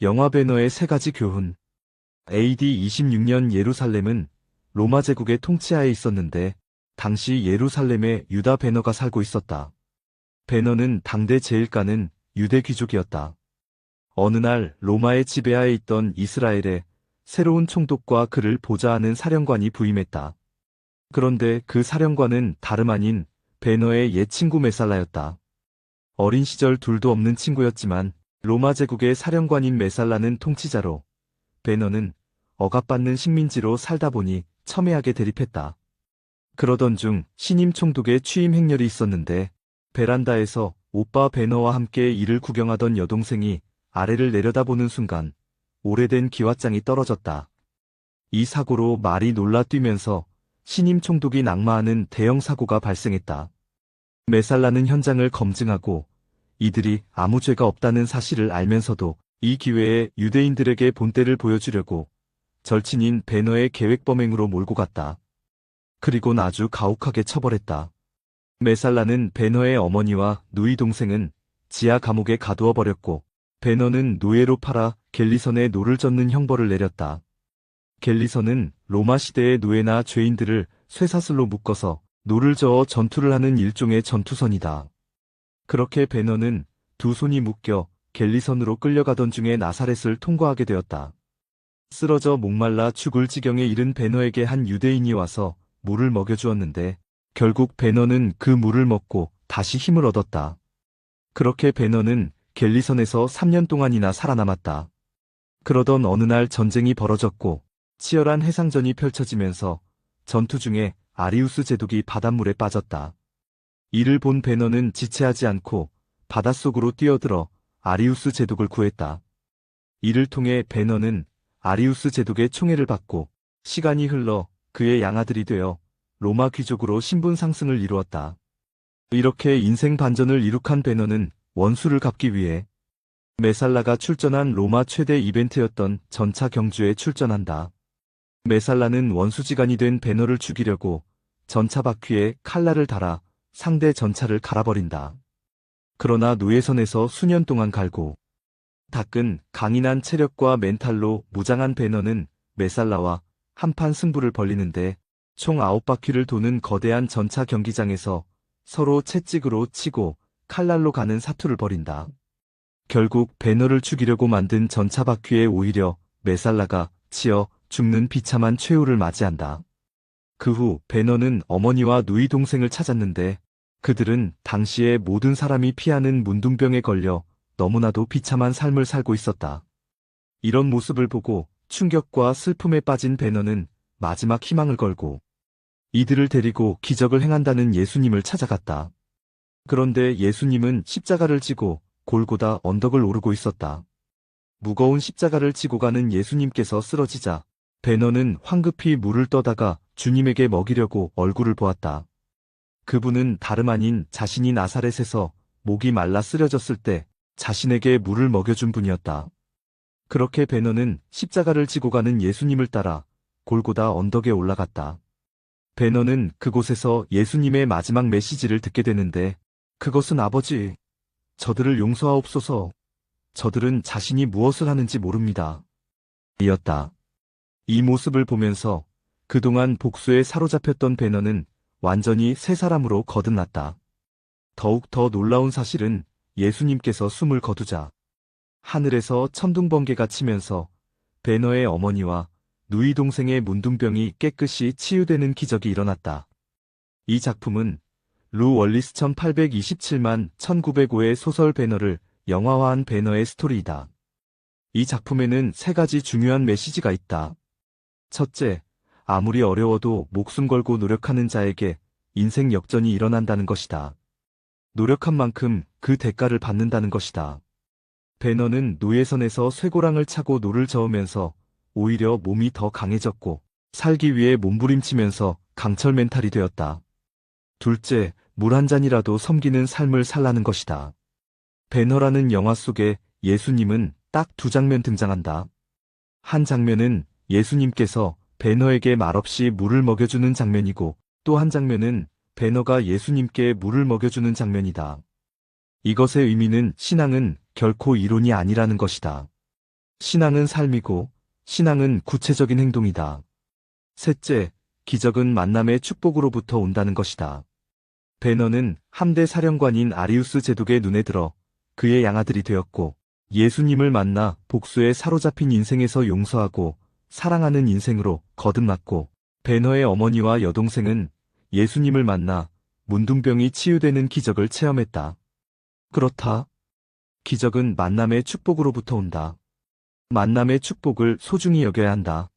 영화 배너의 세 가지 교훈. AD 26년 예루살렘은 로마 제국의 통치하에 있었는데 당시 예루살렘에 유다 배너가 살고 있었다. 배너는 당대 제일가는 유대 귀족이었다. 어느 날 로마의 지배하에 있던 이스라엘에 새로운 총독과 그를 보좌하는 사령관이 부임했다. 그런데 그 사령관은 다름 아닌 배너의 옛 친구 메살라였다. 어린 시절 둘도 없는 친구였지만 로마 제국의 사령관인 메살라는 통치자로, 배너는 억압받는 식민지로 살다 보니 첨예하게 대립했다. 그러던 중 신임 총독의 취임 행렬이 있었는데 베란다에서 오빠 배너와 함께 이를 구경하던 여동생이 아래를 내려다보는 순간 오래된 기왓장이 떨어졌다. 이 사고로 말이 놀라 뛰면서 신임 총독이 낙마하는 대형 사고가 발생했다. 메살라는 현장을 검증하고 이들이 아무 죄가 없다는 사실을 알면서도 이 기회에 유대인들에게 본때를 보여주려고 절친인 배너의 계획 범행으로 몰고 갔다. 그리곤 아주 가혹하게 처벌했다. 메살라는 배너의 어머니와 누이 동생은 지하 감옥에 가두어 버렸고 배너는 노예로 팔아 갤리선에 노를 젓는 형벌을 내렸다. 갤리선은 로마 시대의 노예나 죄인들을 쇠사슬로 묶어서 노를 저어 전투를 하는 일종의 전투선이다. 그렇게 배너는 두 손이 묶여 갤리선으로 끌려가던 중에 나사렛을 통과하게 되었다. 쓰러져 목말라 죽을 지경에 이른 배너에게 한 유대인이 와서 물을 먹여주었는데 결국 배너는 그 물을 먹고 다시 힘을 얻었다. 그렇게 배너는 갤리선에서 3년 동안이나 살아남았다. 그러던 어느 날 전쟁이 벌어졌고 치열한 해상전이 펼쳐지면서 전투 중에 아리우스 제독이 바닷물에 빠졌다. 이를 본 배너는 지체하지 않고 바닷속으로 뛰어들어 아리우스 제독을 구했다. 이를 통해 배너는 아리우스 제독의 총애를 받고 시간이 흘러 그의 양아들이 되어 로마 귀족으로 신분 상승을 이루었다. 이렇게 인생 반전을 이룩한 배너는 원수를 갚기 위해 메살라가 출전한 로마 최대 이벤트였던 전차 경주에 출전한다. 메살라는 원수지간이 된 배너를 죽이려고 전차 바퀴에 칼날을 달아 상대 전차를 갈아버린다. 그러나 노예선에서 수년 동안 갈고 닦은 강인한 체력과 멘탈로 무장한 배너는 메살라와 한판 승부를 벌이는데 총 9바퀴를 도는 거대한 전차 경기장에서 서로 채찍으로 치고 칼날로 가는 사투를 벌인다. 결국 배너를 죽이려고 만든 전차 바퀴에 오히려 메살라가 치여 죽는 비참한 최후를 맞이한다. 그 후 배너는 어머니와 누이 동생을 찾았는데 그들은 당시에 모든 사람이 피하는 문둥병에 걸려 너무나도 비참한 삶을 살고 있었다. 이런 모습을 보고 충격과 슬픔에 빠진 배너는 마지막 희망을 걸고 이들을 데리고 기적을 행한다는 예수님을 찾아갔다. 그런데 예수님은 십자가를 지고 골고다 언덕을 오르고 있었다. 무거운 십자가를 지고 가는 예수님께서 쓰러지자 배너는 황급히 물을 떠다가 주님에게 먹이려고 얼굴을 보았다. 그분은 다름 아닌 자신이 나사렛에서 목이 말라 쓰러졌을 때 자신에게 물을 먹여준 분이었다. 그렇게 배너는 십자가를 지고 가는 예수님을 따라 골고다 언덕에 올라갔다. 배너는 그곳에서 예수님의 마지막 메시지를 듣게 되는데 그것은 아버지, 저들을 용서하옵소서. 저들은 자신이 무엇을 하는지 모릅니다. 이었다. 이 모습을 보면서 그동안 복수에 사로잡혔던 배너는 완전히 새 사람으로 거듭났다. 더욱 더 놀라운 사실은 예수님께서 숨을 거두자 하늘에서 천둥번개가 치면서 배너의 어머니와 누이 동생의 문둥병이 깨끗이 치유되는 기적이 일어났다. 이 작품은 루 월리스 1827만 1905의 소설 배너를 영화화한 배너의 스토리이다. 이 작품에는 세 가지 중요한 메시지가 있다. 첫째, 아무리 어려워도 목숨 걸고 노력하는 자에게 인생 역전이 일어난다는 것이다. 노력한 만큼 그 대가를 받는다는 것이다. 배너는 노예선에서 쇠고랑을 차고 노를 저으면서 오히려 몸이 더 강해졌고 살기 위해 몸부림치면서 강철 멘탈이 되었다. 둘째, 물 한 잔이라도 섬기는 삶을 살라는 것이다. 배너라는 영화 속에 예수님은 딱 두 장면 등장한다. 한 장면은 예수님께서 배너에게 말없이 물을 먹여주는 장면이고 또 한 장면은 배너가 예수님께 물을 먹여주는 장면이다. 이것의 의미는 신앙은 결코 이론이 아니라는 것이다. 신앙은 삶이고, 신앙은 구체적인 행동이다. 셋째, 기적은 만남의 축복으로부터 온다는 것이다. 베너는 함대 사령관인 아리우스 제독의 눈에 들어 그의 양아들이 되었고, 예수님을 만나 복수에 사로잡힌 인생에서 용서하고 사랑하는 인생으로 거듭났고, 베너의 어머니와 여동생은 예수님을 만나 문둥병이 치유되는 기적을 체험했다. 그렇다. 기적은 만남의 축복으로부터 온다. 만남의 축복을 소중히 여겨야 한다.